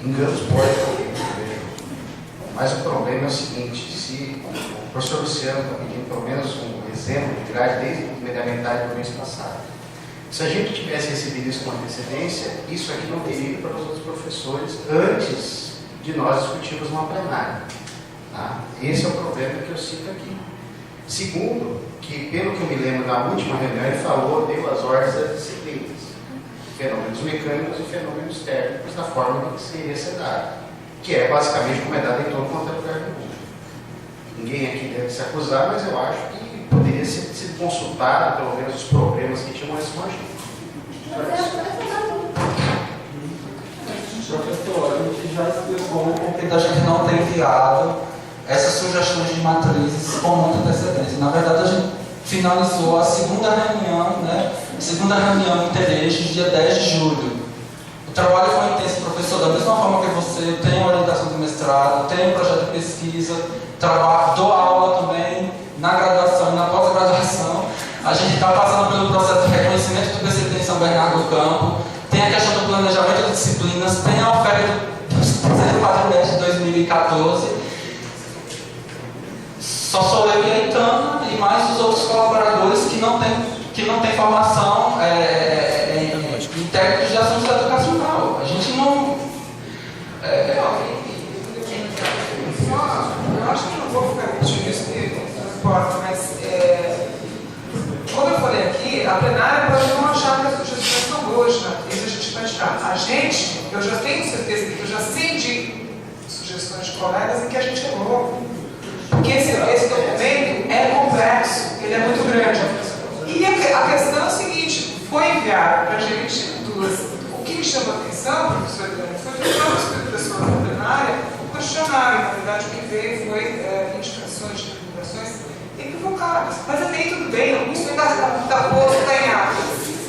enganos podem ocorrer. Mas o problema é o seguinte, se o professor Luciano está pedindo pelo menos um exemplo de grade desde a metade do mês passado. Se a gente tivesse recebido isso com antecedência, isso aqui não teria ido para os outros professores antes de nós discutirmos uma plenária. Tá? Esse é o problema que eu cito aqui. Segundo, que pelo que eu me lembro na última reunião, ele falou, deu as ordens das disciplinas, fenômenos mecânicos e fenômenos térmicos da forma que seria ser dado, que é basicamente como é dado em todo quanto é lugar do mundo. Ninguém aqui deve se acusar, mas eu acho que poderia ser sido consultado pelo menos os problemas que tinham esse conjunto. Professor, a gente já explicou porque a gente não tem enviado essas sugestões de matrizes com muita antecedência. Na verdade, a gente finalizou a segunda reunião, né? Segunda reunião interesse, dia 10 de julho. O trabalho foi intenso, professor, da mesma forma que você tem a orientação do mestrado, tem o projeto de pesquisa, dou aula também na graduação e na pós-graduação. A gente está passando pelo processo de reconhecimento do PCT em São Bernardo do Campo, tem a questão do planejamento de disciplinas, tem a oferta do terceiro quadrimestre de 2014. Só sou eu e a Itana e mais os outros colaboradores que não têm formação em técnicos de ação educacional. A gente não... Eu acho que não vou ficar repetindo isso, não importa, mas como eu falei aqui, a plenária pode não achar que as sugestões são boas, né? Isso a gente vai tirar. A gente, eu já tenho certeza que eu já sei de sugestões de colegas em que a gente errou. Porque esse documento é complexo, ele é muito grande. E a questão é o seguinte, foi enviado para a gente o que me chamou a atenção, professor Adriano, foi que o próprio professor da plenária, o questionário, na verdade, o que veio foi indicações de recomendações equivocadas. Mas até aí tudo bem, isso ainda está posto, está em ato,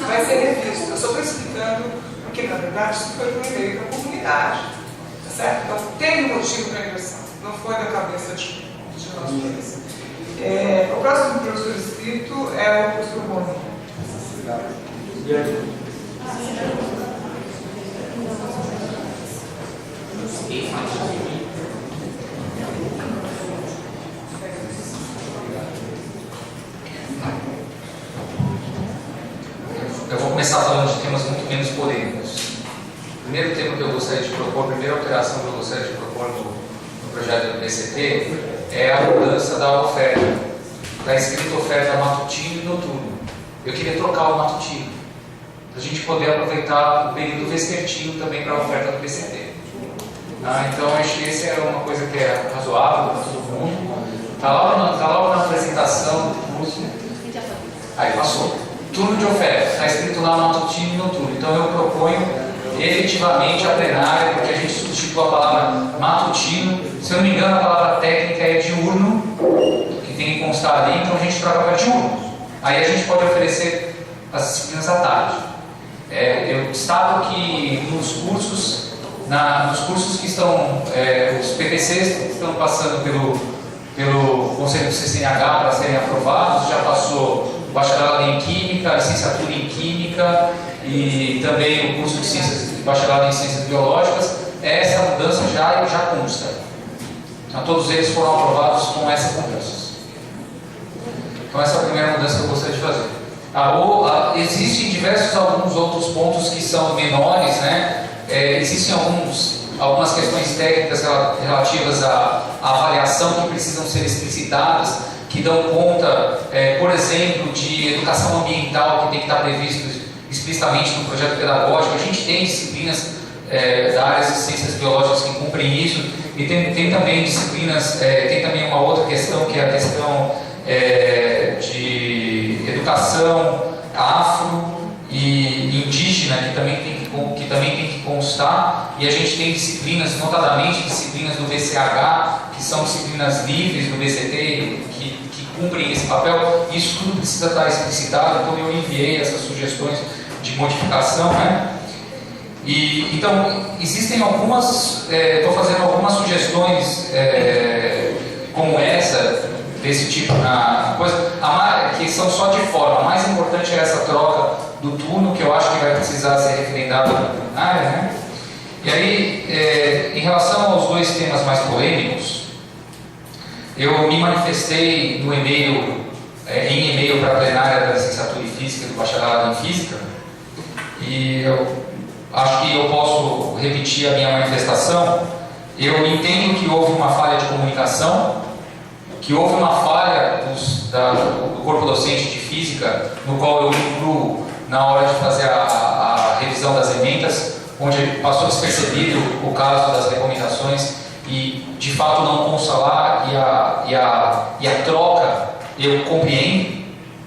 vai ser revisto. Eu só estou explicando, porque na verdade isso foi por e-mail para a comunidade. Tá certo? Então teve um motivo para a inversão, não foi da cabeça de nós dois. O próximo professor inscrito é o professor Rony. Eu vou começar falando de temas muito menos polêmicos. O primeiro tema que eu gostaria de propor, a primeira alteração que eu gostaria de propor no projeto do PCT é a mudança da oferta. Está escrito oferta matutino e noturno. Eu queria trocar o matutino, para a gente poder aproveitar o período vespertino também para a oferta do PCT. Então, acho que essa é uma coisa que é razoável para todo mundo. Está lá na apresentação do curso. Aí, passou. Turno de oferta. Está escrito lá matutino e noturno. Então, eu proponho efetivamente a plenária, porque a gente substitui a palavra matutino. Se eu não me engano, a palavra técnica é diurno, que tem que constar ali, então a gente troca para diurno. Aí a gente pode oferecer as disciplinas à tarde. Eu destaco que nos cursos que estão, os PPCs que estão passando pelo Conselho do CCNH para serem aprovados, já passou o bacharelado em Química, a licenciatura em Química e também o curso de Ciências, bacharelado em Ciências Biológicas. Essa mudança já consta. Então, todos eles foram aprovados com essas mudanças. Então, essa é a primeira mudança que eu gostaria de fazer. Existem alguns outros pontos que são menores, né? Existem algumas questões técnicas relativas à avaliação que precisam ser explicitadas, que dão conta, por exemplo, de educação ambiental, que tem que estar previsto explicitamente no projeto pedagógico. A gente tem disciplinas da área de ciências biológicas que cumprem isso, e tem também disciplinas, tem também uma outra questão, que é a questão de educação afro e indígena, que também tem que constar, e a gente tem disciplinas, notadamente disciplinas do VCH, que são disciplinas livres do BCT, que cumprem esse papel. Isso tudo precisa estar explicitado, então eu enviei essas sugestões de modificação, né? Então, existem estou fazendo algumas sugestões como essa, desse tipo na coisa, que são só de forma. A mais importante é essa troca do turno, que eu acho que vai precisar ser referendado na plenária, né? E aí, em relação aos dois temas mais polêmicos, eu me manifestei no e-mail, em e-mail para a plenária da licenciatura em Física, do bacharelado em Física, e eu acho que eu posso repetir a minha manifestação. Eu entendo que houve uma falha de comunicação, que houve uma falha do corpo docente de Física, no qual eu me incluo na hora de fazer a revisão das emendas, onde passou despercebido o caso das recomendações e, de fato, não consta lá, e a troca eu compreendo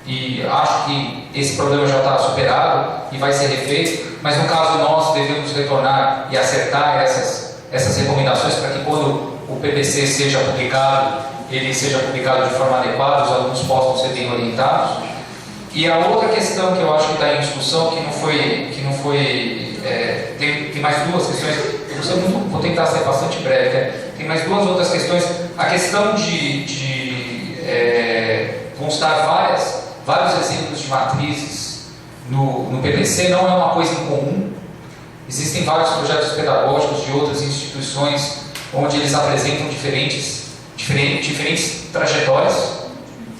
e acho que esse problema já está superado e vai ser refeito, mas no caso nós devemos retornar e acertar essas recomendações para que quando o PPC seja publicado, ele seja publicado de forma adequada, os alunos possam ser bem orientados. E a outra questão que eu acho que está em discussão, tem mais duas questões, vou tentar ser bastante breve, né? Tem mais duas outras questões. A questão constar vários exemplos de matrizes no PPC não é uma coisa incomum. Existem vários projetos pedagógicos de outras instituições onde eles apresentam diferentes trajetórias.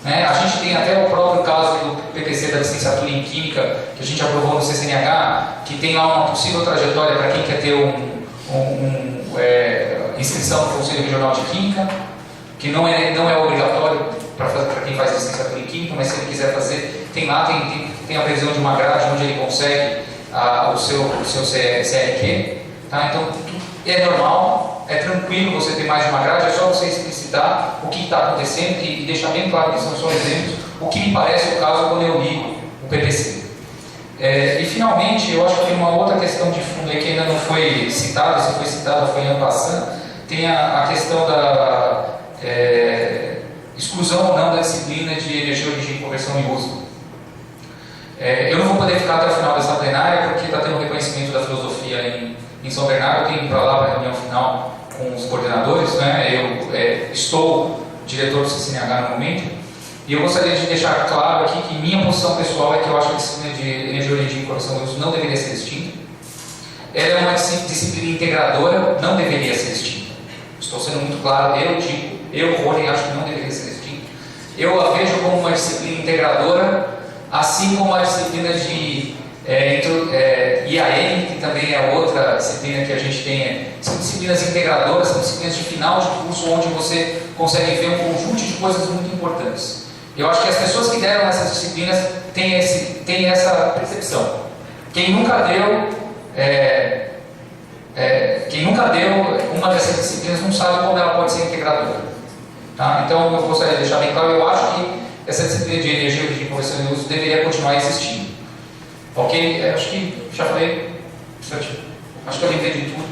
Né? A gente tem até o próprio caso do PPC da licenciatura em Química, que a gente aprovou no CCNH, que tem lá uma possível trajetória para quem quer ter inscrição no Conselho Regional de Química, que não é obrigatório para quem faz licenciatura em Química, mas se ele quiser fazer, tem a previsão de uma grade onde ele consegue o seu CRQ. Tá? Então, é normal, é tranquilo você ter mais de uma grade, é só você explicitar o que está acontecendo e deixar bem claro que são só exemplos, o que me parece o caso quando eu ligo o PPC. E finalmente, eu acho que tem uma outra questão de fundo aí que ainda não foi citada, se foi citada foi ano passado, tem a questão da exclusão ou não da disciplina de energia, origem, conversão e uso. Eu não vou poder ficar até o final dessa plenária porque está tendo um reconhecimento da filosofia em São Bernardo. Eu tenho que ir para lá para a reunião final com os coordenadores, né? Eu estou diretor do CCNH no momento e eu gostaria de deixar claro aqui que minha posição pessoal é que eu acho que a disciplina de energia, origem e conversão e uso não deveria ser extinta. Ela é uma disciplina integradora, não deveria ser extinta. Estou sendo muito claro, Rony, acho que não deveria ser extinta. Eu a vejo como uma disciplina integradora, assim como a disciplina de IAM, que também é outra disciplina que a gente tem. São disciplinas integradoras, são disciplinas de final de curso, onde você consegue ver um conjunto de coisas muito importantes. Eu acho que as pessoas que deram essas disciplinas têm essa percepção. Quem nunca deu uma dessas disciplinas não sabe como ela pode ser integradora. Tá? Então, eu gostaria de deixar bem claro, eu acho que essa disciplina de energia, origem, conversão e uso deveria continuar existindo. Ok? Acho que já falei. Acho que eu lembrei de tudo.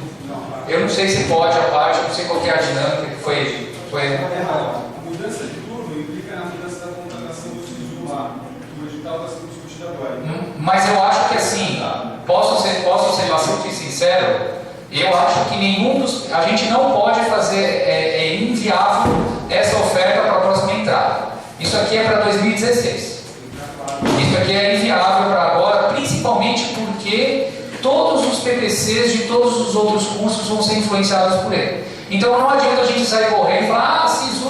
Eu não sei se pode a parte, não sei qual que é a dinâmica que foi. A mudança de turno implica na mudança da contratação do SISU lá. O edital está sendo discutido agora. Mas eu acho que assim, posso ser bastante sincero, eu acho que a gente não pode fazer, é inviável essa oferta para a próxima entrada. Isso aqui é para 2016. Isso aqui é inviável para agora, principalmente porque todos os PPCs de todos os outros cursos vão ser influenciados por ele. Então não adianta a gente sair correndo e falar, SISU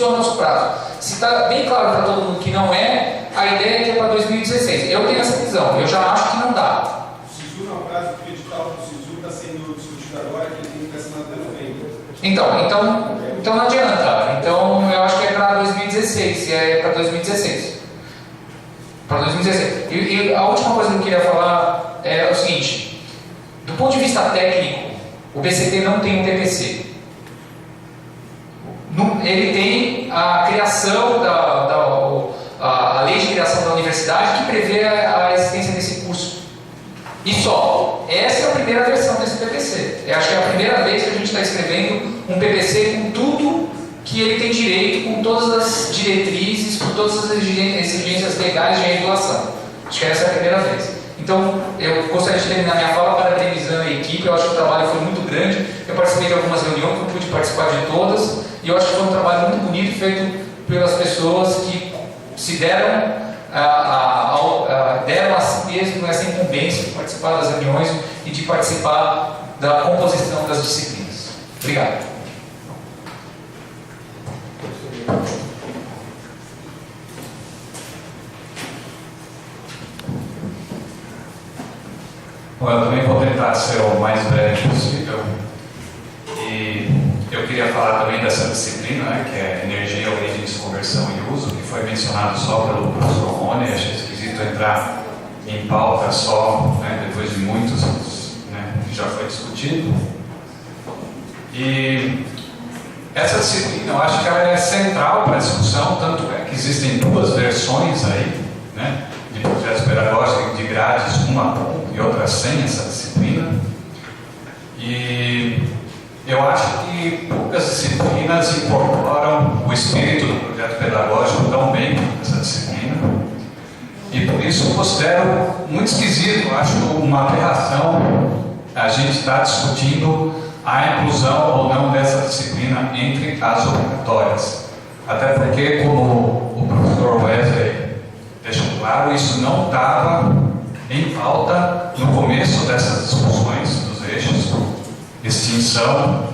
é o nosso prazo. Se está bem claro para todo mundo que não é, a ideia é que é para 2016. Eu tenho essa visão, eu já acho que não dá. O SISU não é o prazo que o edital do SISU está sendo discutido agora, que ele tem que estar assinado até novembro. Então não adianta. Então eu acho que é para 2016, é para 2016. Para 2016. E a última coisa que eu queria falar é o seguinte: do ponto de vista técnico, o BCT não tem um PPC. Ele tem a criação a lei de criação da universidade que prevê a existência desse curso. E só. Essa é a primeira versão desse PPC. Eu acho que é a primeira vez que a gente está escrevendo um PPC com tudo que ele tem direito, com todas as diretrizes, com todas as exigências legais de regulação. Acho que essa é a primeira vez. Então, eu gostaria de terminar minha fala parabenizando a equipe. Eu acho que o trabalho foi muito grande. Eu participei de algumas reuniões, não pude participar de todas. E eu acho que foi um trabalho muito bonito, feito pelas pessoas que se deram a si mesmo essa incumbência de participar das reuniões e de participar da composição das disciplinas. Obrigado. Bom, eu também vou tentar ser o mais breve possível. E eu queria falar também dessa disciplina, né, que é Energia, Origens, Conversão e Uso, que foi mencionado só pelo professor Rony. Achei esquisito entrar em pauta só, né, depois de muitos anos, né, que já foi discutido. E essa disciplina, eu acho que ela é central para a discussão, tanto é que existem duas versões aí, né, de projetos pedagógicos de grades, uma com e outra sem essa disciplina. E eu acho que poucas disciplinas incorporam o espírito do projeto pedagógico tão bem quanto essa disciplina. E por isso eu considero muito esquisito, eu acho uma aberração a gente estar discutindo a inclusão ou não dessa disciplina entre as obrigatórias. Até porque, como o professor Wesley deixou claro, isso não estava em pauta no começo dessas discussões dos eixos, extinção,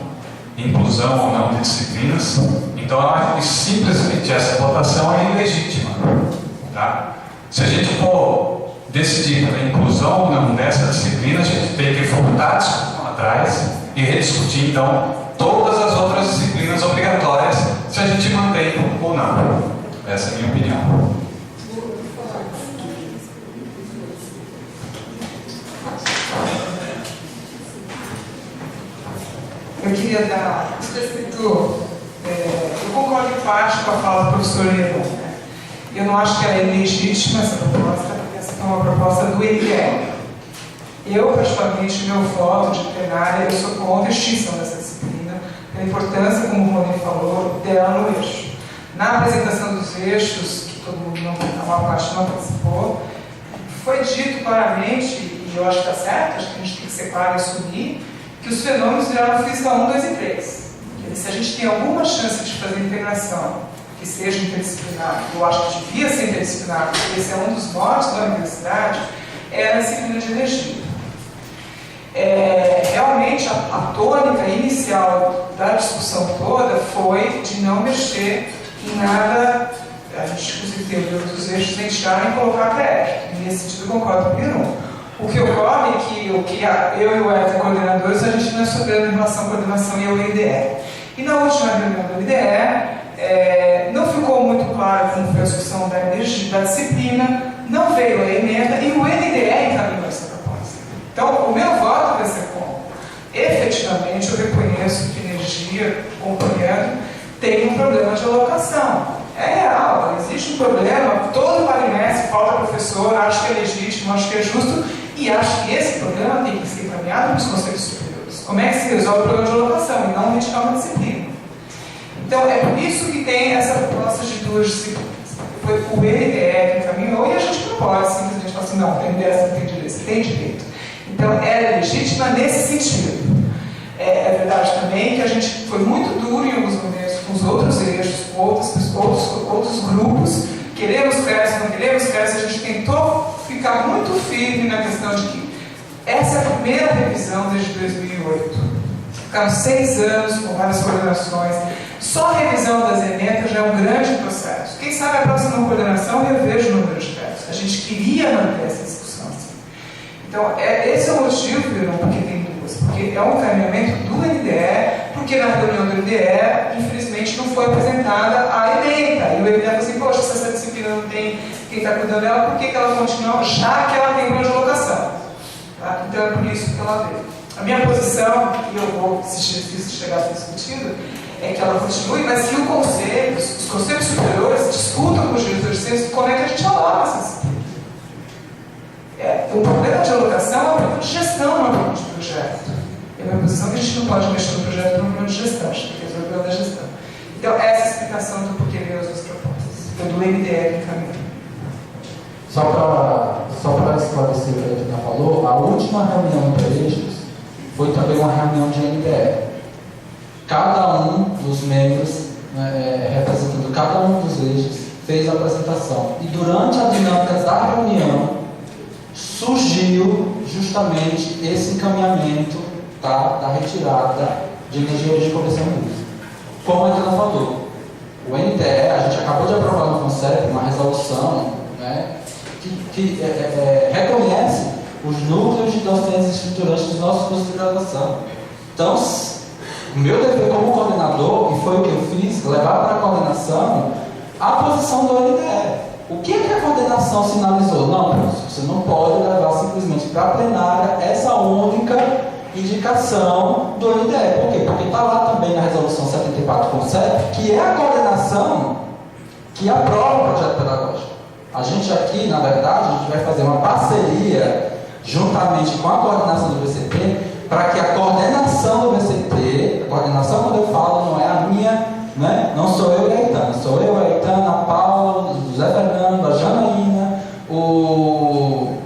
inclusão ou não de disciplinas. Então eu acho que simplesmente essa votação é ilegítima. Tá? Se a gente for decidir a inclusão ou não dessa disciplina, a gente tem que voltar a discussão atrás e rediscutir então todas as outras disciplinas obrigatórias, se a gente mantém ou não. Essa é a minha opinião. Eu queria dar eu concordo em parte com a fala do professor Leão, né? Eu não acho que ela é legítima, essa proposta, porque essa é uma proposta do INDE. Eu, particularmente, meu voto de plenária, eu sou contra a extinção dessa disciplina, pela importância, como o Rony falou, dela no eixo. Na apresentação dos eixos, que todo mundo a maior parte não participou, foi dito claramente, e eu acho que está certo, acho que a gente tem que ser claro e assumir, que os fenômenos viraram física 1, 2 e 3. E se a gente tem alguma chance de fazer integração, que seja interdisciplinar, eu acho que devia ser interdisciplinar, porque esse é um dos motes da universidade, é a disciplina de energia. Realmente, a tônica inicial da discussão toda foi de não mexer em nada, a gente inclusive teve outros eixos deixaram e colocar crédito. E nesse sentido eu concordo com o Biron. O que ocorre é que eu e o Ed, coordenadores, a gente não é soberano em relação à coordenação e ao IDE. E na última reunião do IDE, não ficou muito claro como foi a discussão da disciplina, não veio a emenda e o NDE encaminhou essa proposta. Então, o meu voto vai ser contra. Efetivamente, eu reconheço que energia, compreendo, tem um problema de alocação. É real, existe um problema, todo parimestre, falta professor, acho que é legítimo, acho que é justo, e acho que esse problema tem que ser encaminhado para os conselhos superiores. Como é que se resolve o problema de alocação e não retirar uma disciplina? Então, é por isso que tem essa proposta de duas disciplinas. Foi o NDE que encaminhou e a gente não pode simplesmente falar assim, não, tem dessa, tem direito, você tem direito. Então, ela é legítima nesse sentido. É verdade também que a gente foi muito duro em alguns momentos com os outros eixos, com outros grupos. Queremos crédito, não queremos crédito. A gente tentou ficar muito firme na questão de que essa é a primeira revisão desde 2008. Ficaram 6 anos com várias coordenações. Só a revisão das emendas já é um grande processo. Quem sabe a próxima coordenação reveja o número de créditos. A gente queria manter essa discussão assim. Então, esse é o motivo, Bruno, porque tem duas. Porque é um caminhamento do NDE, porque na reunião do NDE, infelizmente, não foi apresentada a emenda. E o NDE falou assim, poxa, se essa disciplina não tem quem está cuidando dela, por que ela continua, já que ela tem plano de alocação? Tá? Então, é por isso que ela veio. A minha posição, e eu vou, se chegar a ser discutido, é que ela continue, mas que os conselhos superiores discutam com os diretores de ciência como é que a gente aloca essa disciplina. O problema de alocação é um problema de gestão, não é um problema de projeto. E a minha posição é que a gente não pode mexer no projeto por um problema de gestão, a gente tem que resolver o problema da gestão. Então, essa é a explicação do porquê veio as duas propostas. Foi do MDE que encaminhou. Só para esclarecer o que a Edna falou, a última reunião de eixos foi também uma reunião de NDE. Cada um dos membros, representando cada um dos eixos, fez a apresentação. E durante a dinâmica da reunião, surgiu justamente esse encaminhamento da retirada de energia de conversão em luz. Como a Adriana falou, o NTE, a gente acabou de aprovar no Conselho uma resolução, né, que reconhece os núcleos de docência estruturantes dos nossos cursos de graduação. Então, o meu dever como coordenador, e foi o que eu fiz, levar para a coordenação a posição do NTE. O que a coordenação sinalizou? Não, professor, você não pode levar simplesmente para a plenária essa única indicação do NTE. Por quê? Porque está lá também na resolução 74 CONCEP, que é a coordenação que aprova o projeto pedagógico. A gente aqui, na verdade, a gente vai fazer uma parceria juntamente com a coordenação do VCT, para que a coordenação do VCT, a coordenação, quando eu falo, não é a minha, né? Não sou eu e a Aitana, sou eu, a Aitana, a Paula, o José Fernando, a Janaína, o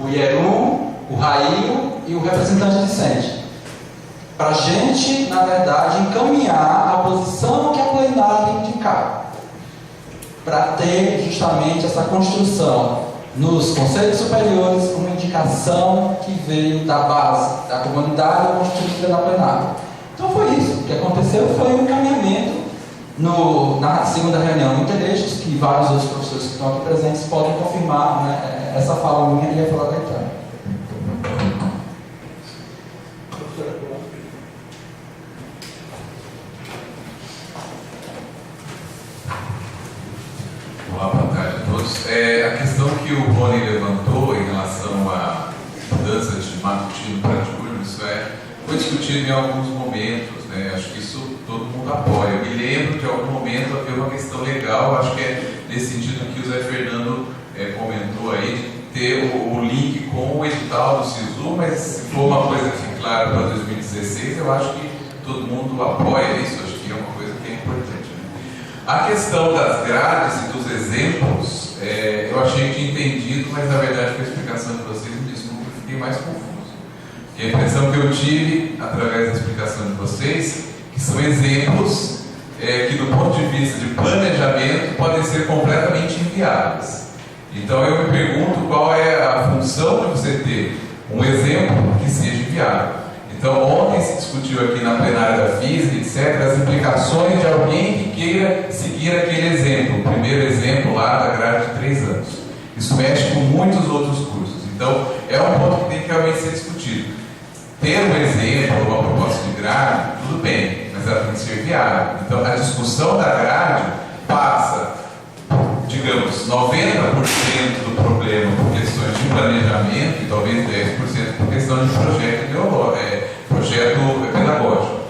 Ierum, o Raio e o representante discente. Para a gente, na verdade, encaminhar a posição que a plenária indicar, para ter justamente essa construção nos conselhos superiores, uma indicação que veio da base, da comunidade constituída na plenária. Então foi isso. O que aconteceu foi um encaminhamento na segunda reunião em Teleixos, que vários outros professores que estão aqui presentes podem confirmar, né, essa fala minha e a fala da Aitana. Olá, boa tarde a todos. A questão que o Rony levantou em relação à mudança de matutino para diurno, isso foi discutido em alguns momentos, né? Acho que isso todo mundo apoia. Eu me lembro que em algum momento havia uma questão legal, acho que é nesse sentido que o Zé Fernando comentou aí, de ter o link com o edital do SISU, mas se for uma coisa que fique clara para 2016, eu acho que todo mundo apoia isso, acho que é uma coisa que é importante. A questão das grades e dos exemplos, eu achei que tinha entendido, mas na verdade com a explicação de vocês, me desculpe, eu fiquei mais confuso. Porque a impressão que eu tive, através da explicação de vocês, que são exemplos que do ponto de vista de planejamento podem ser completamente inviáveis. Então eu me pergunto qual é a função de você ter um exemplo que seja viável. Então, ontem se discutiu aqui na plenária da física, etc., as implicações de alguém que queira seguir aquele exemplo, o primeiro exemplo lá da grade de 3 anos. Isso mexe com muitos outros cursos. Então, é um ponto que tem que realmente ser discutido. Ter um exemplo, uma proposta de grade, tudo bem, mas ela tem que ser viável. Então, a discussão da grade passa, digamos, 90% do problema por questões de planejamento e talvez 10% por questão de projeto pedagógico.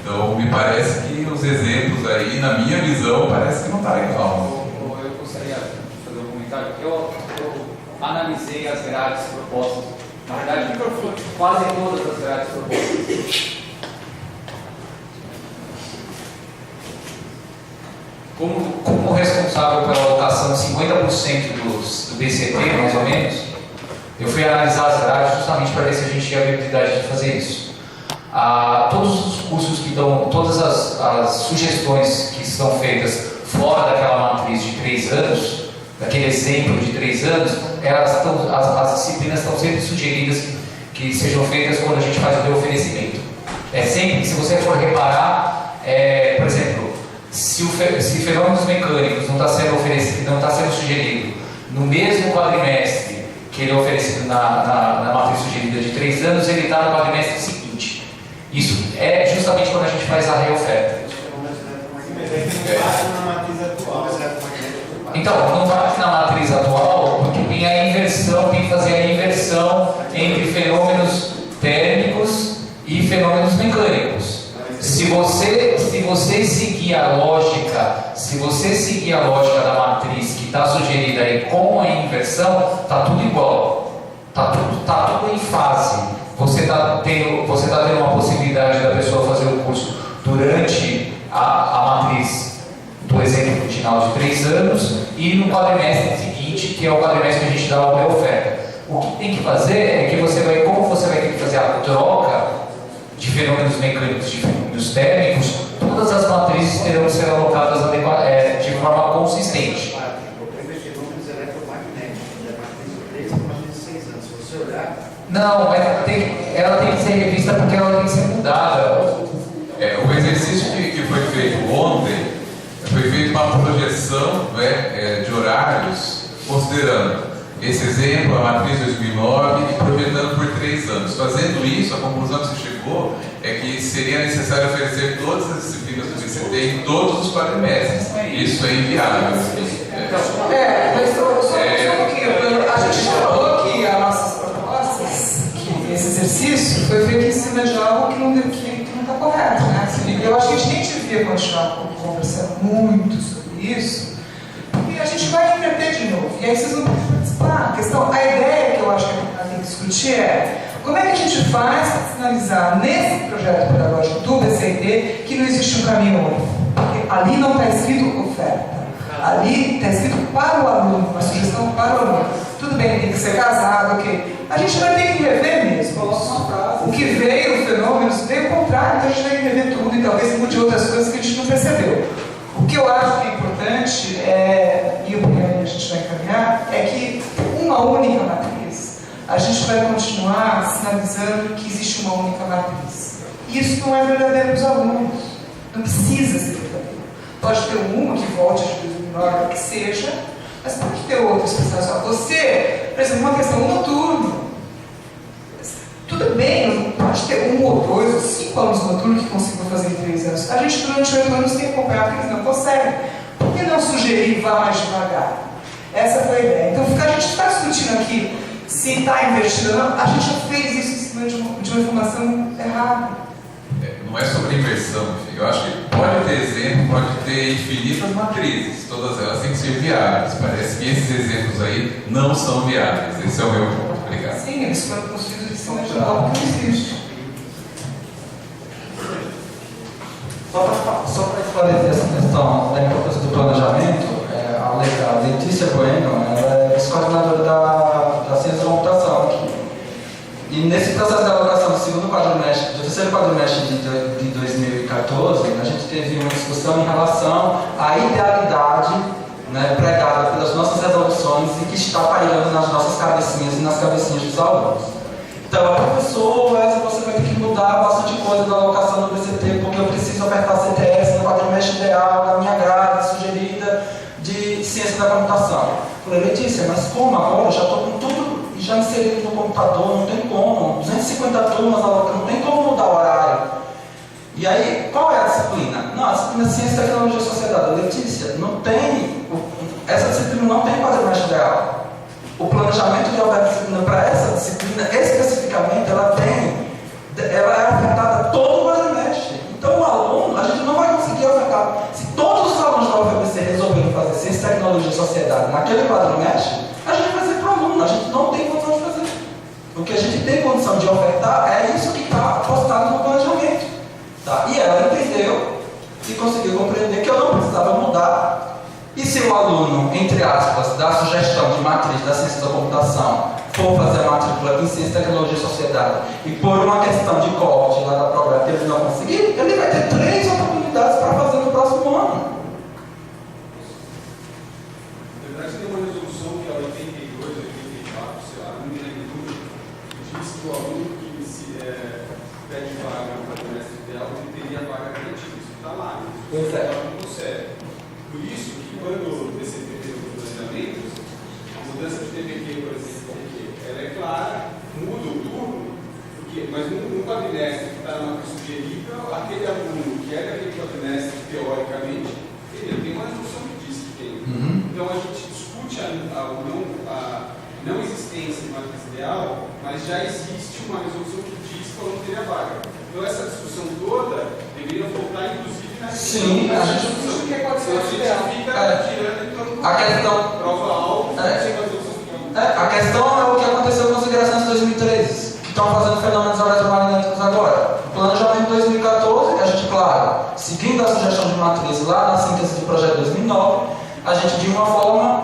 Então, me parece que os exemplos aí, na minha visão, parece que não está legal. Eu gostaria de fazer um comentário. Eu analisei as grades propostas. Na verdade, quase todas as grades propostas. Como responsável pela alocação de 50% do BCT, mais ou menos, eu fui analisar as grades justamente para ver se a gente tinha a viabilidade de fazer isso. Todos os cursos que dão, todas as sugestões que estão feitas fora daquela matriz de 3 anos, daquele exemplo de 3 anos, as disciplinas estão sempre sugeridas que sejam feitas quando a gente faz o reoferecimento. Sempre, se você for reparar, por exemplo, se fenômenos mecânicos não está sendo oferecido, não está sendo sugerido no mesmo quadrimestre que ele é oferecido na matriz sugerida de 3 anos, ele está no quadrimestre seguinte. Isso é justamente quando a gente faz a reoferta. Então, não bate na matriz atual, porque tem a inversão, tem que fazer a inversão entre fenômenos térmicos e fenômenos mecânicos. Se você seguir a lógica, da matriz que está sugerida aí com a inversão, está tudo igual, está tudo em fase. Você está tendo uma possibilidade da pessoa fazer o curso durante a matriz do exemplo final de 3 anos e no quadrimestre seguinte, que é o quadrimestre que a gente dá uma oferta. O que tem que fazer é que como você vai ter que fazer a troca de fenômenos mecânicos, de fenômenos térmicos, todas as matrizes terão que ser alocadas de forma consistente. Não, mas ela tem que ser revista porque ela tem que ser mudada. O exercício que foi feito ontem foi feito uma projeção, né, de horários, considerando esse exemplo, a matriz 2009, e projetando por 3 anos. Fazendo isso, a conclusão que se chegou é que seria necessário oferecer todas as disciplinas do BCT em todos os quadrimestres. Isso é inviável. Mas só um pouquinho. A gente já falou que as nossas propostas, que esse exercício foi feito em cima de algo que não está correto, né? Eu acho que a gente nem devia continuar conversando muito sobre isso, e a gente vai repetir de novo. E aí vocês vão participar. A ideia que eu acho que a gente tem que discutir é como é que a gente faz para sinalizar nesse projeto pedagógico do BCT que não existe um caminho único. Porque ali não está escrito oferta. Ali está escrito para o aluno, uma sugestão para o aluno. Tudo bem, tem que ser casado, ok. A gente vai ter que rever mesmo. O que veio, o fenômeno, veio o contrário, então a gente vai que rever tudo e talvez mude outras coisas que a gente não percebeu. O que eu acho que é importante, e o primeiro a gente vai encaminhar, é que uma única matriz, a gente vai continuar sinalizando que existe uma única matriz. Isso não é verdadeiro para os alunos. Não precisa ser verdadeiro. Pode ter uma que volte de 2009, que seja, mas pode ter outras questões. Você, por exemplo, uma questão noturna. Tudo bem, pode ter 1 ou 2 ou 5 alunos noturnos que consigam fazer em 3 anos. A gente, durante 8 anos, tem acompanhado que eles não conseguem. Por que não sugerir vá mais devagar? Essa foi a ideia. Então, a gente está discutindo aqui se está invertido ou não. A gente já fez isso em cima de uma informação errada. Não é sobre inversão, enfim. Eu acho que pode ter exemplo, pode ter infinitas matrizes, todas elas têm que ser viáveis. Parece que esses exemplos aí não são viáveis. Esse é o meu ponto. Obrigado. Sim, eles foram construídos em cima de algo que não existe. Só para esclarecer essa questão da importância do planejamento, a Letícia Bueno, ela é vice-coordenadora da ciência da computação aqui. E nesse processo de alocação do terceiro quadrimestre de 2014, a gente teve uma discussão em relação à idealidade, né, pregada pelas nossas resoluções e que está pairando nas nossas cabecinhas e nas cabecinhas dos alunos. Então, professor, você vai ter que mudar bastante coisa da alocação do BCT, porque eu preciso ofertar CTS no quadrimestre ideal, na minha grade sugerida de ciência da computação. Eu falei, Letícia, mas como agora? Eu já estou com tudo já inserido no computador, não tem como. 250 turmas, não tem como mudar o horário. E aí, qual é a disciplina? Não, a disciplina é Ciência, Tecnologia e Sociedade. Letícia, não tem, essa disciplina não tem quadrimestre ideal. O planejamento de houver disciplina para essa disciplina, especificamente, ela é afetada todo o quadrimestre. Então, o aluno, a gente não vai conseguir ofertar. Se todos os alunos da UFABC resolverem fazer Ciência, Tecnologia e Sociedade naquele quadrimestre, a gente vai dizer para o aluno, a gente não tem condição de fazer. O que a gente tem condição de ofertar é isso que está postado no planejamento. Tá? E ela entendeu e conseguiu compreender que eu não precisava mudar. E se o aluno, entre aspas, da sugestão de matriz da ciência da computação for fazer a matrícula em ciência, tecnologia e sociedade e por uma questão de corte lá da prova ele não conseguir, ele vai ter 3 oportunidades para fazer no próximo ano. Na verdade, tem uma resolução que é 82, 84, sei lá, não me lembro, que diz que o aluno que se pede vaga no quadrimestre ideal, ele teria vaga garantida. Isso está lá, isso não consegue. Por isso que quando o BCT tem os planejamentos, a mudança de TPQ, por exemplo, ela é clara, muda o turno, mas no quadrimestre que está na matriz sugerida, aquele aluno que é daquele quadrimestre, teoricamente, ele tem uma resolução que diz que tem. Então a gente discute a não existência de matriz ideal, mas já existe uma resolução que diz que o aluno teria vaga. Então essa discussão toda deveria voltar, inclusive, na Sim, a gente discute o que pode ser a gente fica tirando em torno do a questão, prova alvo, a questão é o que aconteceu com as migrações de 2013, que estão fazendo fenômenos eletromagnéticos agora. O planejamento de 2014, a gente, claro, seguindo a sugestão de matriz lá na síntese do projeto de 2009, a gente, de uma forma,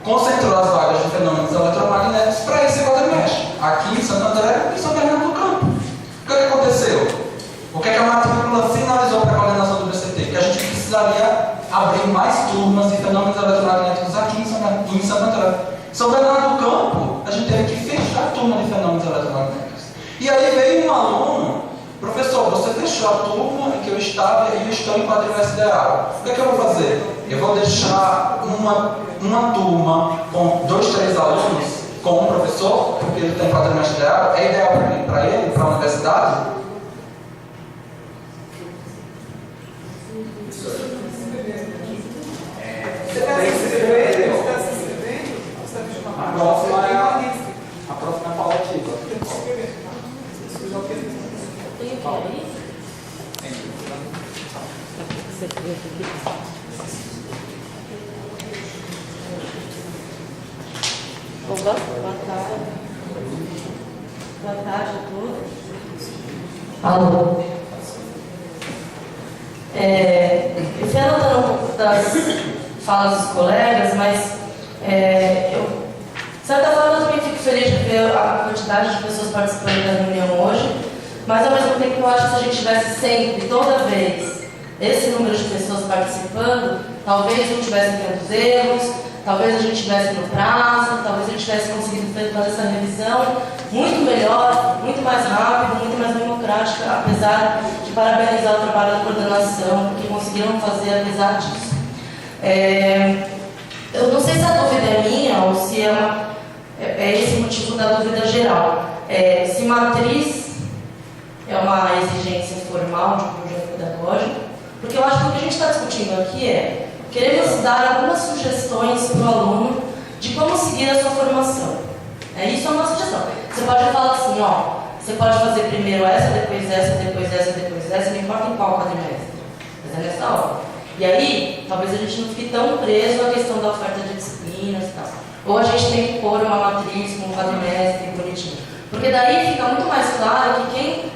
concentrou as vagas de fenômenos eletromagnéticos para esse quadrimestre, aqui em Santo André e São Bernardo do Campo. O que aconteceu? O que a matrícula sinalizou para a coordenação do BCT? Que a gente precisaria abrir mais turmas de fenômenos eletromagnéticos aqui em Santo André. São Bernardo do Campo, a gente teve que fechar a turma de fenômenos eletromagnéticos. E aí veio um aluno, professor, você fechou a turma em que eu estava e eu estou em quadrimestre ideal. O que é que eu vou fazer? Eu vou deixar uma turma com 2, 3 alunos com um professor, porque ele tem quadrimestre ideal, é ideal para ele, para a universidade? Você está se inscrevendo? Você está se inscrevendo? Você está pedindo uma A próxima é a próxima é palativa. Tem que se inscrever. Tem o que aí? Você quer aqui? Boa tarde. Boa tarde a todos. Alô. Eu fui anotando um pouco das falas dos colegas, mas eu, de certa forma, eu também fico feliz de ver a quantidade de pessoas participando da reunião hoje, mas ao mesmo tempo eu acho que se a gente tivesse sempre, toda vez, esse número de pessoas participando, talvez não tivesse tantos erros, talvez a gente estivesse no prazo, talvez a gente tivesse conseguido fazer essa revisão muito melhor, muito mais rápido, muito mais democrática, apesar de parabenizar o trabalho da coordenação, porque conseguiram fazer apesar disso. Eu não sei se a dúvida é minha ou se é esse o motivo da dúvida geral. Se matriz é uma exigência formal de um projeto pedagógico, porque eu acho que o que a gente está discutindo aqui queremos dar algumas sugestões para o aluno de como seguir a sua formação. Isso é uma sugestão. Você pode falar assim, você pode fazer primeiro essa, depois essa, depois essa, depois essa, não importa em qual quadrimestre, mas é nessa ordem. E aí, talvez a gente não fique tão preso à questão da oferta de disciplinas e tal. Ou a gente tem que pôr uma matriz com um quadrimestre bonitinho. Porque daí fica muito mais claro que quem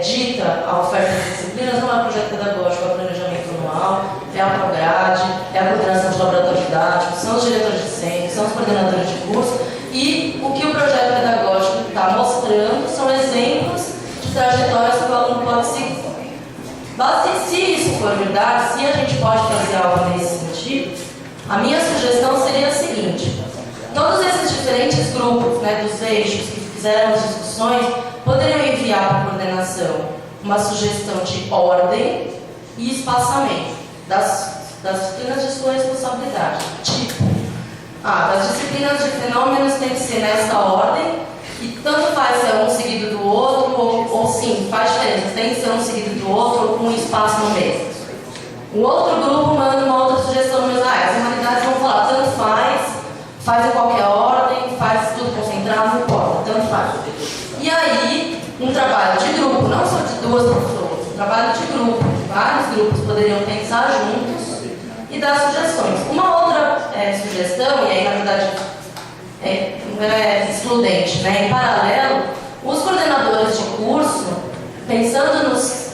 dita a oferta de disciplinas não é o projeto pedagógico, é o planejamento anual, é a Prograde, é a coordenação de laboratório didático, são os diretores de centro, são os coordenadores de curso, e o que o projeto pedagógico está mostrando são exemplos de trajetórias que o aluno pode seguir. Se isso for verdade, se a gente pode fazer algo nesse sentido, a minha sugestão seria a seguinte: todos esses diferentes grupos, dos eixos que fizeram as discussões, poderiam enviar para a coordenação uma sugestão de ordem e espaçamento das disciplinas de sua responsabilidade. Tipo, as disciplinas de fenômenos têm que ser nessa ordem, e tanto faz se é um seguido do outro, ou sim, faz diferença, tem que ser um seguido do outro, ou com um espaço no meio. O outro grupo manda uma outra sugestão, mas as humanidades vão falar, tanto faz em qualquer ordem, faz tudo concentrado, não importa, tanto faz. E aí, um trabalho de grupo, não só de 2 pessoas, um trabalho de grupo, vários grupos poderiam pensar juntos e dar sugestões. Uma outra sugestão, e aí na verdade não é excludente, em paralelo, os coordenadores de curso, pensando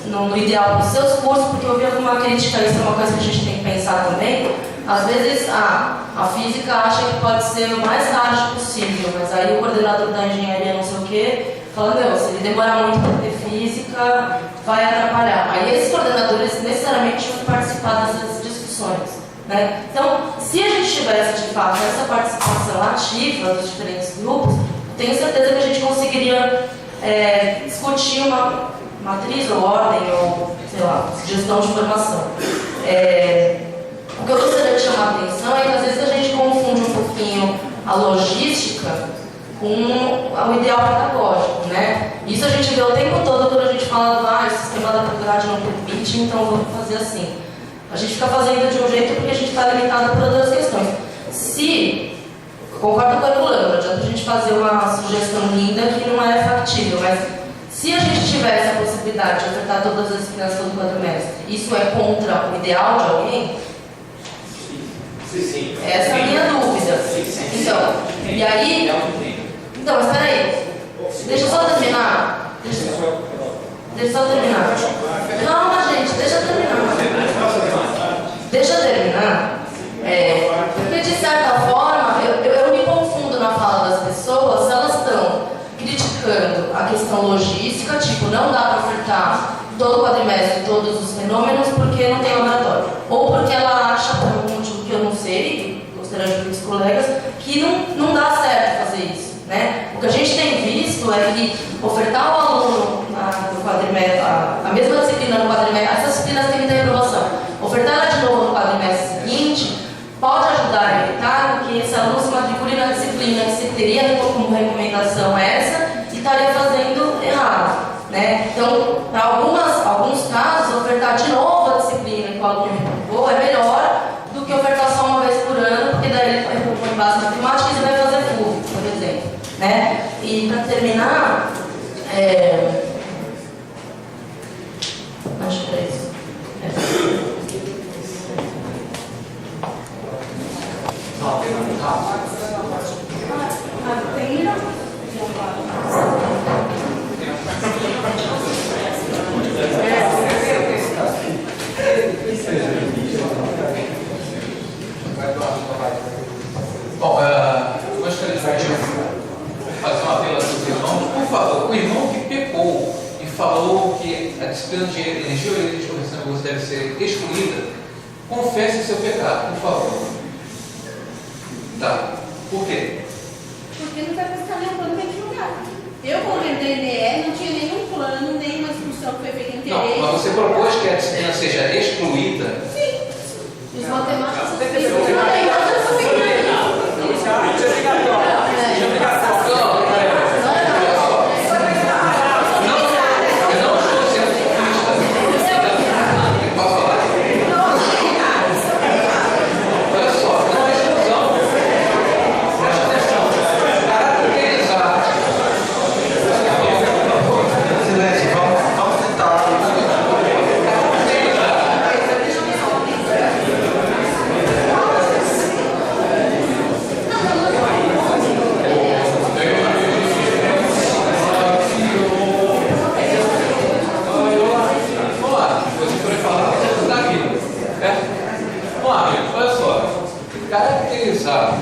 no ideal para os seus cursos, porque eu ouvi alguma crítica, isso é uma coisa que a gente tem que pensar também. Às vezes a física acha que pode ser o mais tarde possível, mas aí o coordenador da engenharia não sei o quê, falando, se ele demorar muito para ter física, vai atrapalhar. Aí esses coordenadores necessariamente vão participar dessas discussões. Então, se a gente tivesse de fato essa participação ativa dos diferentes grupos, tenho certeza que a gente conseguiria discutir uma matriz ou ordem ou, sei lá, gestão de formação. O que eu gostaria de chamar a atenção é que às vezes a gente confunde um pouquinho a logística com o ideal pedagógico, Isso a gente vê o tempo todo quando a gente fala, o sistema da faculdade não permite, então vamos fazer assim. A gente fica fazendo de um jeito porque a gente está limitado por outras questões. Concordo com o Herculano, não adianta a gente fazer uma sugestão linda que não é factível, mas se a gente tivesse a possibilidade de ofertar todas as disciplinas todo quadrimestre, isso é contra o ideal de alguém? Sim. Essa é a minha dúvida. Então, e aí... Então, mas peraí. Deixa eu só terminar. Deixa eu só terminar. Calma, gente, deixa eu terminar. Porque, de certa forma, eu me confundo na fala das pessoas se elas estão criticando a questão logística, tipo, não dá para ofertar todo o quadrimestre, todos os fenômenos, porque não tem laboratório. Ou porque ela acha, por algum motivo que eu não sei, gostaria de ouvir os colegas, que não dá certo fazer isso. O que a gente tem visto é que ofertar ao aluno né? Então, para alguns casos, ofertar de novo a disciplina que o aluno reprovou é melhor do que ofertar só uma vez por ano, porque daí ele reprovou em base matemática e ele vai fazer FUV, por exemplo, né? E para terminar, acho que é isso. Bom, gostaria de fazer um apelo a seus irmãos. Por favor, o irmão que pecou e falou que a disciplina de energia ou de correção de luz deve ser excluída, confesse o seu pecado, por favor. Tá. Por quê? Porque não vai buscar nenhum plano para lugar. Eu, como DNE, não tinha nenhum plano, nenhuma instrução que foi feita em interesse. Não, mas você propôs que a disciplina seja excluída? Sim. Os matemáticos são caracterizar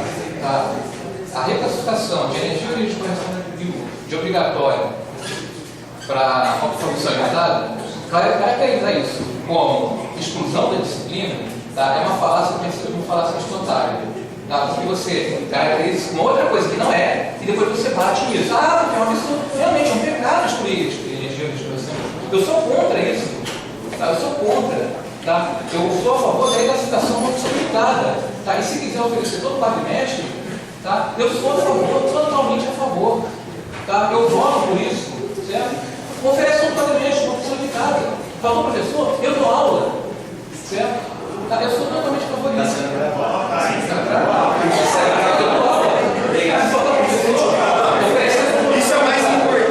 a reclassificação de energia de correção de obrigatório para comissão limitada, caracterizar isso como exclusão da disciplina, tá? É uma falácia espontânea, tá? Porque você caracteriza isso como outra coisa que não é, e depois você bate nisso. Porque é uma pessoa, realmente é um pecado excluir energia de correção. Eu sou contra isso, tá? Eu sou contra. Tá? Eu sou a favor da reclassificação limitada, tá? E se quiser oferecer todo o quadrimestre, tá? Eu sou a favor, totalmente a favor, tá? Eu voto por isso, certo? Oferece todo o quadrimestre, uma opção limitada. Falou, professor, eu dou aula, certo? Tá? Eu sou totalmente a favor disso. Eu dou aula. Isso é o mais importante.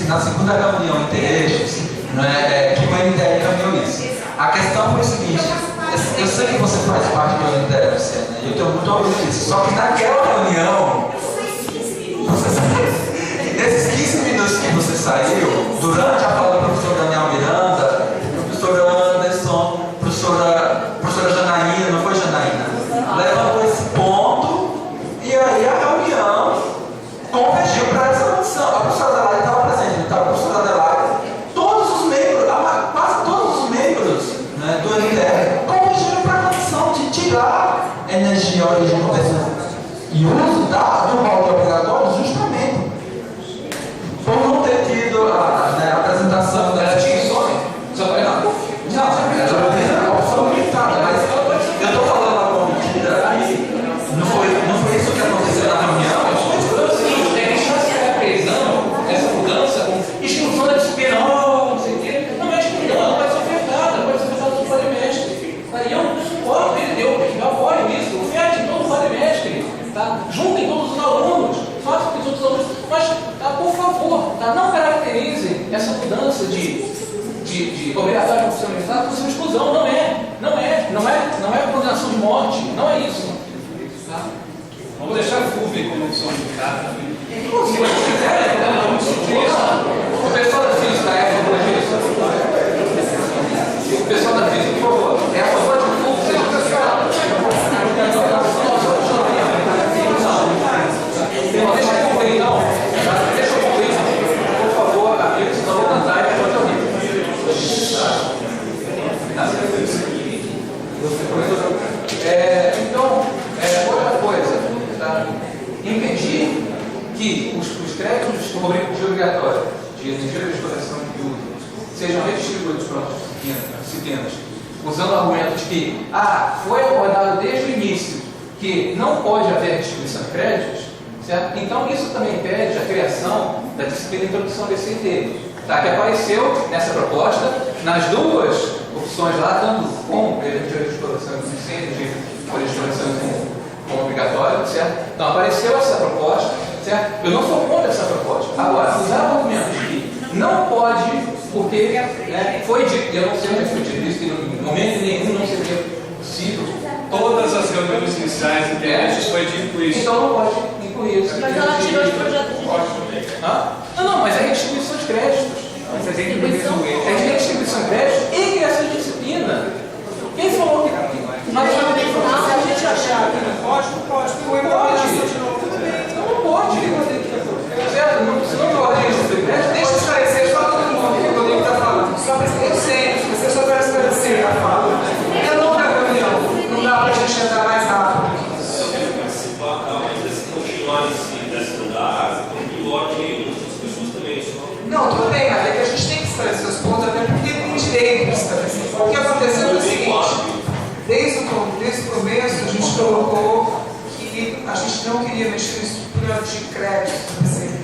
Na segunda reunião em eixos, que o NTE caminhou isso. A questão foi o seguinte: eu sei que você faz parte do NTE, Luciana, e eu tenho muito orgulho disso. Só que naquela reunião, desses 15 minutos que você saiu, durante a fala do professor Daniel Miranda, professor Anderson, professora Janaína, não foi Janaína, levantou esse ponto, e aí a reunião convergiu para essa condição. A professora Adelaide estava presente, então a professora Adelaide, todos os membros, quase todos os membros, né, do NTE convergiram para a condição de tirar energia, origem, conversão e uso do molde obrigatório justamente por não ter tido a apresentação da... Ela tinha insônia? Só para ela? Não, ela tem a opção limitada, mas eu estou falando uma mentira aí. Não foi isso que aconteceu na reunião? Essa mudança com exclusão da disciplina, não sei o quê, não é exclusão, pode ser ofertada no quadrimestre. Aí eu não suporto, eu apoio isso, oferte todo o quadrimestre, tá? Juntem todos os alunos, façam com os outros alunos, mas, tá, por favor, tá? Não caracterize essa mudança de obrigatório de profissão militar como exclusão, não é condenação de morte, não é isso. Tá? Vamos deixar o FUV como opção limitada. Se vocês quiserem, o pessoal da física é a favor disso? O pessoal da física, por favor, é a favor de que o FUV seja classificado? Deixa eu concluir, então. Deixa eu concluir, por favor, amigos, senão eu vou cantar e depois eu rio. Então, outra coisa, tá? Impedir que os créditos de obrigatório de energia de exploração de uso sejam redistribuídos para outras disciplinas, usando o argumento de que foi abordado desde o início que não pode haver distribuição de créditos, certo? Então isso também impede a criação da disciplina de introdução ao DCT, tá? Que apareceu nessa proposta nas duas opções lá, tanto com de exploração de incêndio, de exploração como obrigatório, certo? Então apareceu essa proposta, certo? Eu não sou contra essa proposta. Agora, usar o argumento de que não pode, porque foi dito, e eu não sei onde foi dito isso, que em momento nenhum não seria possível. Todas as reuniões iniciais e testes foi dito isso. Então não pode incluir isso. Mas ela tirou de projeto de Não, mas é redistribuição de créditos. Mas a gente precisa É de redistribuição de créditos e criação de disciplina. Quem falou que Mas se a gente achar que não pode, não pode. Não pode. Certo? Se não pode redistribuir créditos, Deixa eu esclarecer só todo mundo que o Rodrigo está falando. Só para eu sei, você só para esclarecer a fala. Eu não na reunião, não dá para a gente andar mais rápido. Não, tudo bem, mas é que a gente tem que esclarecer os pontos, até porque tem direito de esclarecer. O que aconteceu é o seguinte: desde o começo, a gente colocou que a gente não queria mexer em estrutura de crédito do PCD.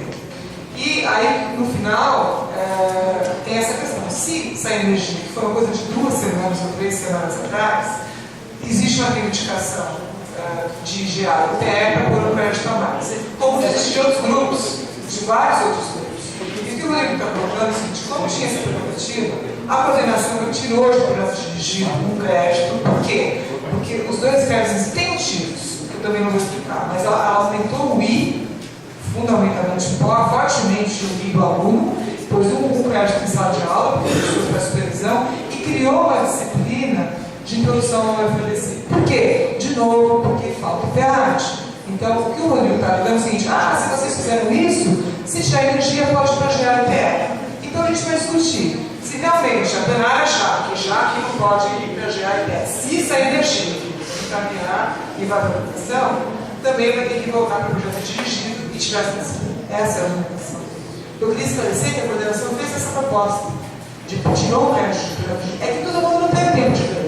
E aí, no final, tem essa questão. Se essa energia, que foi uma coisa de 2 semanas ou 3 semanas atrás, existe uma reivindicação de gerar o TE para pôr o crédito a mais. Como existe de outros grupos, de vários outros grupos. E o que o Rodrigo está colocando é o seguinte: como tinha essa prerrogativa, a coordenação retirou de projeto dirigido um crédito. Por quê? Porque os 2 créditos têm motivos, que eu também não vou explicar, mas ela aumentou o I, fundamentalmente, fortemente o I do aluno, pôs um crédito em sala de aula, para supervisão, e criou uma disciplina de introdução ao FDC. Por quê? De novo, porque falta o PEAT. Então, o que o Rodrigo está dizendo é o seguinte: se vocês fizeram isso, se tiver energia, pode projetar IPR. Então, a gente vai discutir. Se realmente a plenária achar que já que não pode ir para gerar IPR, se essa energia encaminhar e vai para a votação, também vai ter que voltar para o projeto dirigido e tirar essa disciplina. Essa é a orientação. Eu queria esclarecer que a coordenação fez essa proposta de tirou o crédito. É que todo mundo não tem tempo de ler.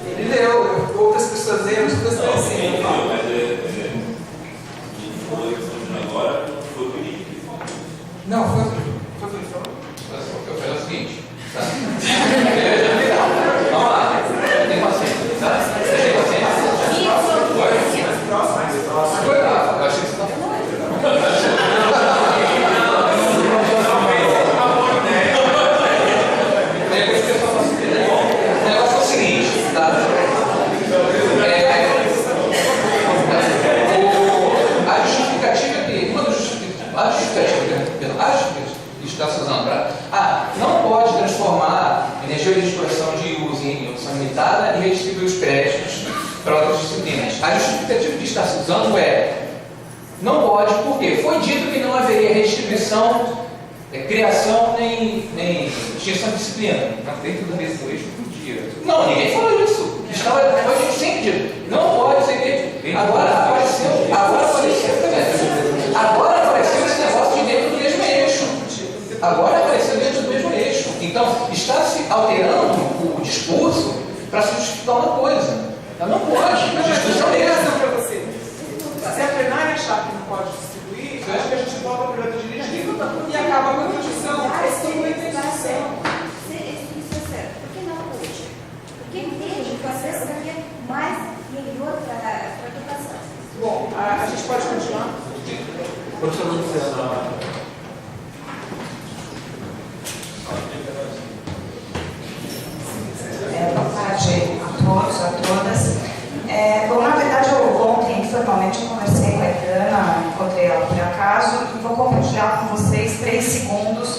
Ele leu, outras pessoas leram, outras pessoas esclareceram. Agora foi o que Não, foi o eu falei o seguinte, tá? Vamos lá, tem paciência, tá? Você tem paciência? Foi? Eu achei que você estava falando. O negócio é o seguinte, tá? A justificativa que, uma das justificativas, está se usando para não pode transformar energia de exploração de uso em opção limitada e redistribuir os créditos para outras disciplinas. A justificativa que está se usando não pode, porque foi dito que não haveria redistribuição, criação nem extinção de disciplina. Mas dentro do mesmo eixo podia. Não, ninguém falou isso. Foi sempre dito. Não pode ser dito. Agora apareceu esse negócio de dentro do mesmo eixo. Agora apareceu dentro do mesmo eixo. Então, está se alterando o discurso para se justificar uma coisa. Ela não pode. Não, mas eu tenho razão para você. Se a plenária achar que não pode distribuir, acho que a gente volta para o projeto dirigido e acaba com a discussão. Isso é certo. Por que não hoje? Porque entende que o acesso seria mais melhor para a educação. Bom, a gente pode continuar? Professor Luciano. Boa tarde a todos, a todas. Bom, na verdade, ontem, informalmente, eu conversei com a Eliana, encontrei ela por acaso, e vou compartilhar com vocês 3 segundos.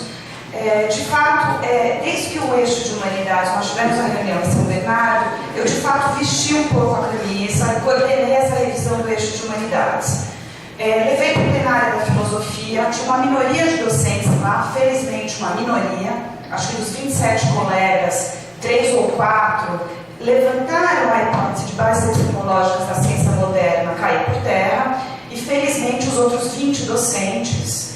De fato, desde que o eixo de humanidades, nós tivemos a reunião em São Bernardo, eu de fato vesti um pouco a camisa e coordenei essa revisão do eixo de humanidades. Levei para o plenário da filosofia, tinha uma minoria de docentes lá, felizmente uma minoria, acho que dos 27 colegas, 3 ou 4 levantaram a hipótese de bases epistemológicas da ciência moderna cair por terra e felizmente os outros 20 docentes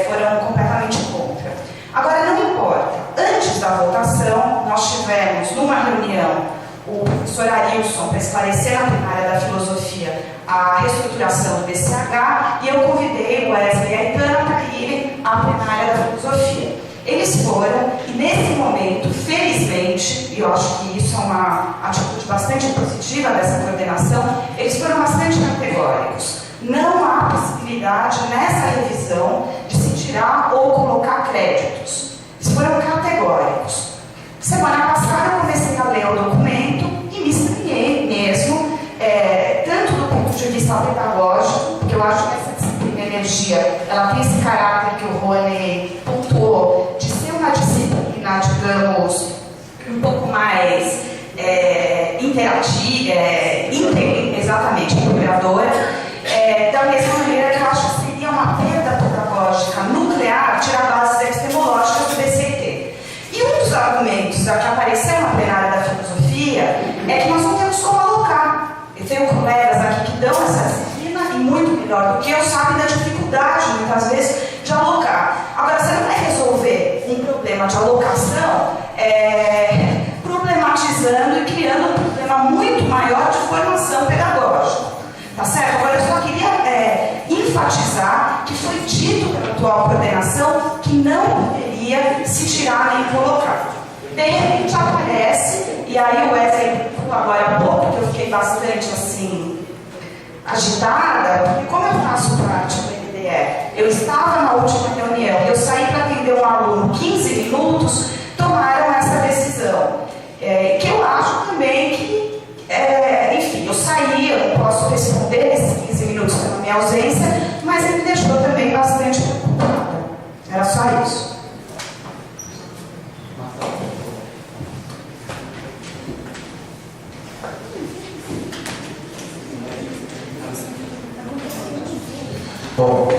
foram completamente contra. Agora, não importa. antes da votação, nós tivemos numa reunião o professor Arilson para esclarecer na plenária da filosofia a reestruturação do BCH, e eu convidei o Wesley e a Aitana para irem à plenária da filosofia. Eles foram, e nesse momento, felizmente, e eu acho que isso é uma atitude bastante positiva dessa coordenação, eles foram bastante categóricos. Não há possibilidade nessa revisão de se tirar ou colocar créditos. Eles foram categóricos. Semana passada eu comecei a ler o documento e me estranhei mesmo, tanto do ponto de vista pedagógico, porque eu acho que essa disciplina energia, ela tem esse caráter que o Rony pontuou, de ser uma disciplina, digamos, um pouco mais interativa, exatamente, integradora, da mesma maneira que eu acho que seria uma perda pedagógica nuclear tirar bases epistemológicas do BCT. E um dos argumentos que apareceu na plenária da filosofia é que nós não temos como alocar. Eu tenho colegas aqui que dão essa disciplina e muito melhor do que eu sabem da dificuldade, muitas vezes, de alocar. Agora, você não vai resolver um problema de alocação problematizando e criando um problema muito maior de formação pedagógica. Tá certo? Agora, eu só queria enfatizar que foi dito pela atual coordenação que não poderia se tirar nem colocar. De repente aparece, e aí o Wesley, agora há pouco, que eu fiquei bastante assim, agitada, porque como eu faço parte do MDE, eu estava na última reunião, eu saí para atender um aluno 15 minutos, tomaram essa decisão. Que eu acho também que, enfim, eu saí, eu não posso responder esses 15 minutos pela minha ausência, mas ele me deixou também bastante preocupada. Era só isso. Bom,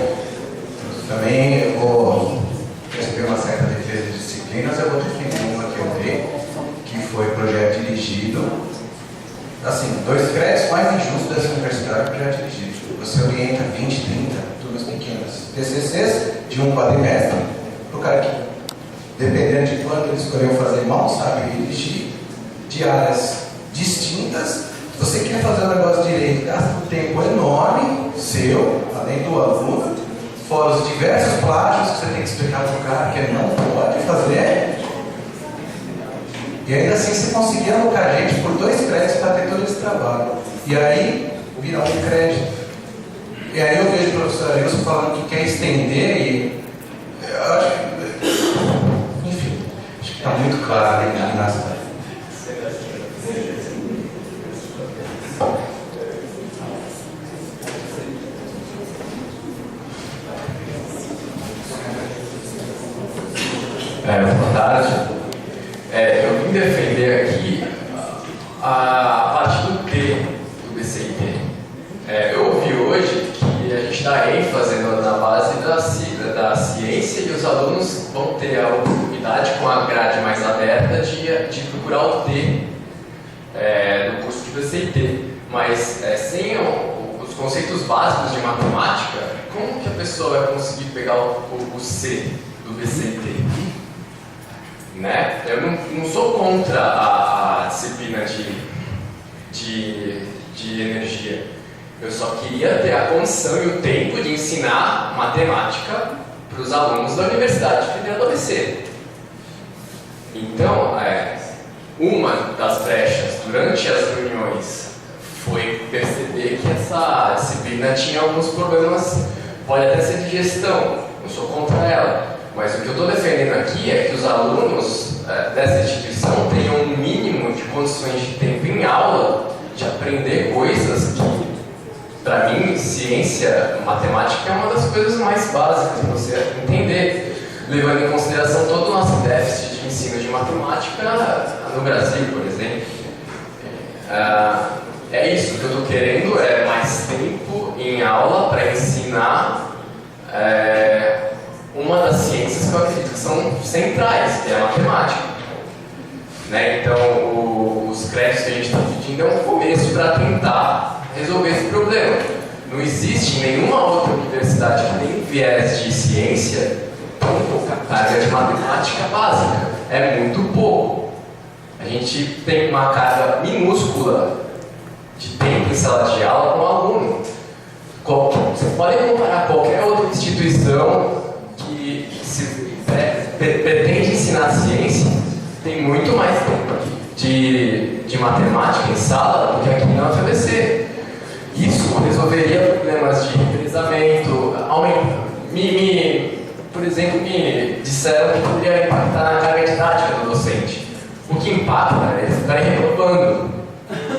também eu vou receber uma certa defesa de disciplinas, eu vou defender uma que eu dei, que foi projeto dirigido. Assim, 2 créditos mais injustos dessa universidade, projeto dirigido. Você orienta 20, 30 turmas pequenas, TCCs de um quadrimestre, para o cara que, dependendo de quanto ele escolheu fazer, mal sabe dirigir, de áreas distintas. Você quer fazer um negócio direito, gasta um tempo enorme seu, além do aluno, fora os diversos plágios que você tem que explicar para o cara que ele não pode fazer. E ainda assim você conseguia alocar a gente por 2 créditos para ter todo esse trabalho. E aí vira um crédito. E aí eu vejo o professor Arilson falando que quer estender e eu acho que, enfim, acho que está muito claro ali na cidade. Boa tarde. Eu vim defender aqui a parte do T do BCT. Eu ouvi hoje que a gente dá ênfase na base da ciência e os alunos vão ter a oportunidade, com a grade mais aberta, de procurar o T do curso de BCT. Mas sem os conceitos básicos de matemática, como que a pessoa vai conseguir pegar o C do BCT? Né? Eu não sou contra a disciplina de energia. Eu só queria ter a condição e o tempo de ensinar matemática para os alunos da Universidade Federal do ABC. Então, uma das brechas durante as reuniões foi perceber que essa disciplina tinha alguns problemas, pode até ser de gestão, não sou contra ela. Mas o que eu estou defendendo aqui é que os alunos dessa instituição tenham um mínimo de condições de tempo em aula de aprender coisas que, para mim, ciência, matemática é uma das coisas mais básicas de você entender, levando em consideração todo o nosso déficit de ensino de matemática no Brasil, por exemplo. É isso que eu estou querendo, é mais tempo em aula para ensinar uma das ciências que eu acredito que são centrais, que é a matemática. Né? Então, os créditos que a gente está pedindo é um começo para tentar resolver esse problema. Não existe nenhuma outra universidade que tem viés de ciência com pouca carga de matemática básica. é muito pouco. A gente tem uma carga minúscula de tempo em sala de aula com o aluno. Você pode comparar qualquer outra instituição que pretende ensinar ciência, tem muito mais tempo de matemática em sala do que aqui na UFABC. Isso resolveria problemas de revezamento, por exemplo, me disseram que poderia impactar na carga didática do docente. O que impacta é ele ficar reprovando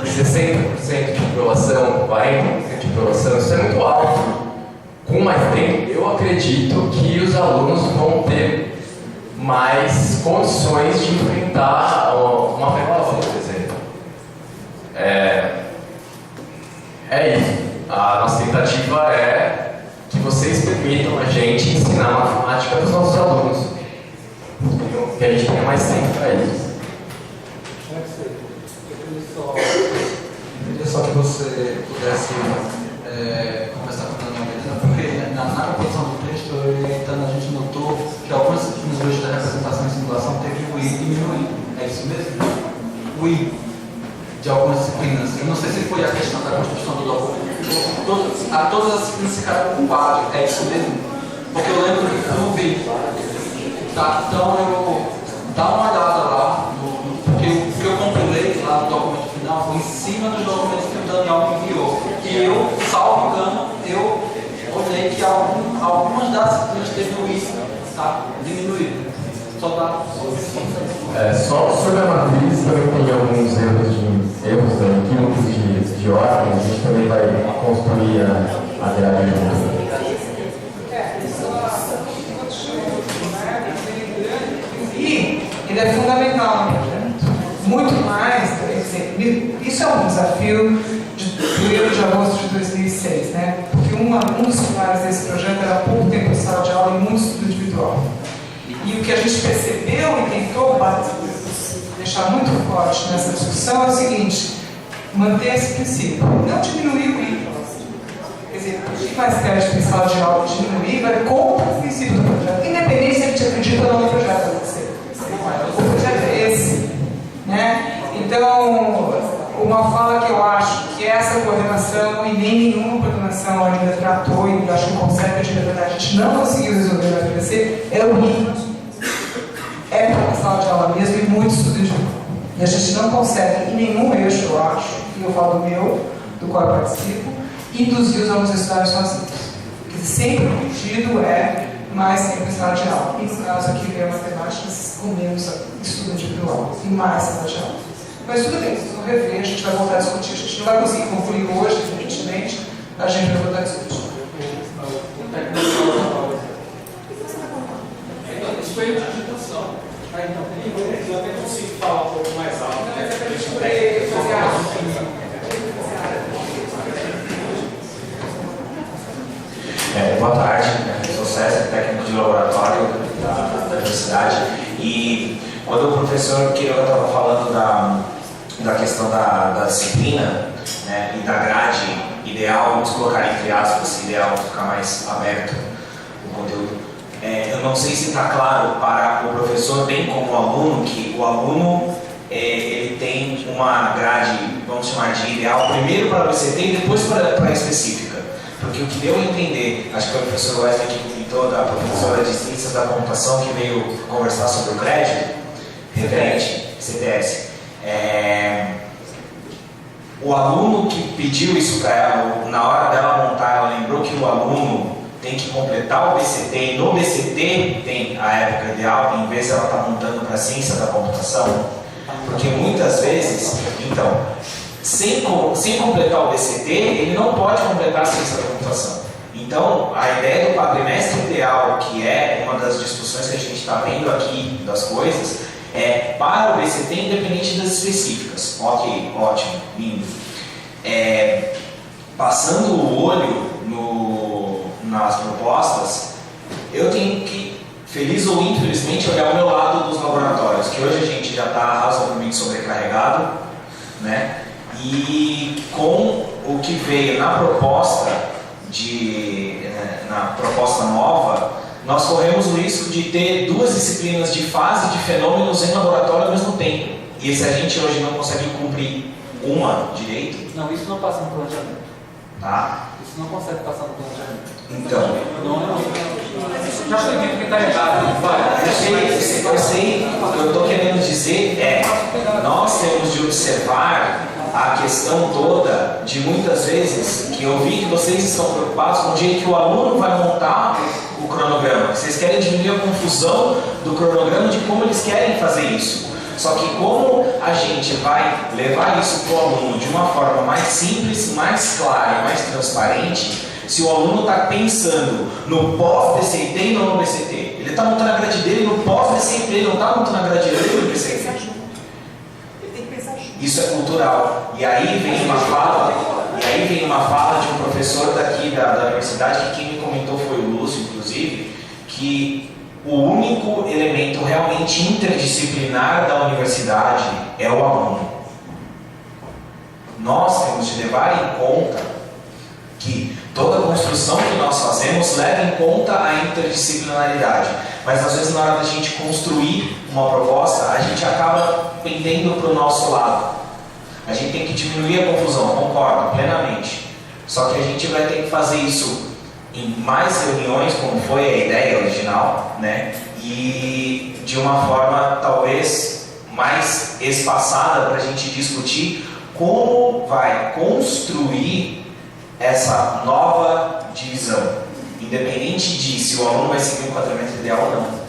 60% de aprovação, 40% de aprovação, isso é muito alto. Com mais tempo, eu acredito que os alunos vão ter mais condições de enfrentar uma preparação, por exemplo. É isso. A nossa tentativa é que vocês permitam a gente ensinar matemática para os nossos alunos. Que a gente tenha mais tempo para eles. Eu queria só que você pudesse conversar com a Dona Margarida, porque na composição do texto, a gente notou que alguns níveis da representação e simulação teve o I diminuir. É isso mesmo? O I de algumas disciplinas. Eu não sei se foi a questão da construção do documento. Todas as disciplinas ficaram com quadro. É isso mesmo? Porque eu lembro que eu não vi. Tá, então dá uma olhada lá, porque o que eu compilei lá no documento final foi em cima dos documentos que o Daniel me enviou. E eu, salvo engano, eu olhei que algumas das disciplinas teve o I, tá? Diminuído. Só sobre a matriz também tem alguns erros químicos de ordem, a gente também vai construir a grade de E ele é fundamental no projeto. Muito mais, isso é um desafio do 1º de agosto de 2006, né? Porque um dos pilares desse projeto era pouco tempo de sala de aula e muito estudo individual. E o que a gente percebeu e tentou deixar muito forte nessa discussão é o seguinte: manter esse princípio, não diminuir o I. Quer dizer, o mais crédito em sala de aula diminuir vai contra o princípio do projeto, independente se a gente acredita ou não no projeto. O projeto é esse, né? Então, uma fala que eu acho que essa coordenação e nem nenhuma coordenação ainda tratou, e acho que o conceito de verdade a gente não conseguiu resolver na PVC, é o I. É para a sala de aula mesmo e muito estudo individual. E a gente não consegue, em nenhum eixo, eu acho, e eu falo do meu, do qual eu participo, induzir os alunos a estudarem sozinhos. Porque sempre o pedido é mais tempo em sala de aula. E no caso aqui, é matemática com menos estudo individual e mais sala de aula. Mas tudo bem, vocês vão rever, a gente vai voltar a discutir. A gente não vai conseguir concluir hoje, evidentemente, a gente vai voltar a discutir. Isso foi a digitação. Eu até consigo falar um pouco mais alto. Boa tarde, eu sou César, técnico de laboratório da universidade. E quando o professor Quiroga estava falando da questão da disciplina, né, e da grade ideal, vamos colocar entre aspas, ideal, ficar mais aberto o conteúdo. Eu não sei se está claro para o professor, bem como o aluno, que o aluno ele tem uma grade, vamos chamar de ideal, primeiro para o BCT e depois para a específica. Porque o que deu a entender, acho que foi o professor Wesley que comentou, da professora de Ciências da Computação, que veio conversar sobre o crédito, referente, CTS. O aluno que pediu isso para ela, na hora dela montar, ela lembrou que o aluno tem que completar o BCT, e no BCT tem a época ideal, em vez de ela estar montando para a ciência da computação, porque muitas vezes, então, sem completar o BCT, ele não pode completar a ciência da computação. Então, a ideia do quadrimestre ideal, que é uma das discussões que a gente está vendo aqui das coisas, é para o BCT independente das específicas. Ok, ótimo, lindo. Passando o olho nas propostas, eu tenho que, feliz ou infelizmente, olhar ao meu lado dos laboratórios, que hoje a gente já está razoavelmente sobrecarregado, né? E com o que veio na proposta nova, nós corremos o risco de ter duas disciplinas de fase de fenômenos em laboratório ao mesmo tempo. E se a gente hoje não consegue cumprir uma direito... Não, isso não passa no planejamento. Tá? Isso não consegue passar no planejamento. Então... Já acredito que está errado. Eu sei, o que eu estou querendo dizer é, nós temos de observar a questão toda de muitas vezes, que eu vi que vocês estão preocupados com o jeito que o aluno vai montar o cronograma. Vocês querem diminuir a confusão do cronograma de como eles querem fazer isso. Só que como a gente vai levar isso para o aluno de uma forma mais simples, mais clara e mais transparente, se o aluno está pensando no pós-DCT e não no BCT, ele está montando a grade dele no pós-DCT, ele não está montando a grade dele no BCT. Isso é cultural. E aí vem uma fala de um professor daqui da universidade, que quem me comentou foi o Lúcio, inclusive, que o único elemento realmente interdisciplinar da universidade é o aluno. Nós temos de levar em conta que toda a construção que nós fazemos leva em conta a interdisciplinaridade. Mas às vezes na hora da gente construir uma proposta, a gente acaba pendendo para o nosso lado. A gente tem que diminuir a confusão, concordo plenamente. Só que a gente vai ter que fazer isso em mais reuniões, como foi a ideia original, né? E de uma forma talvez mais espaçada para a gente discutir como vai construir essa nova divisão, independente de se o aluno vai seguir o enquadramento ideal ou não.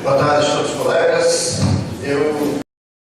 Boa tarde a todos os colegas. Eu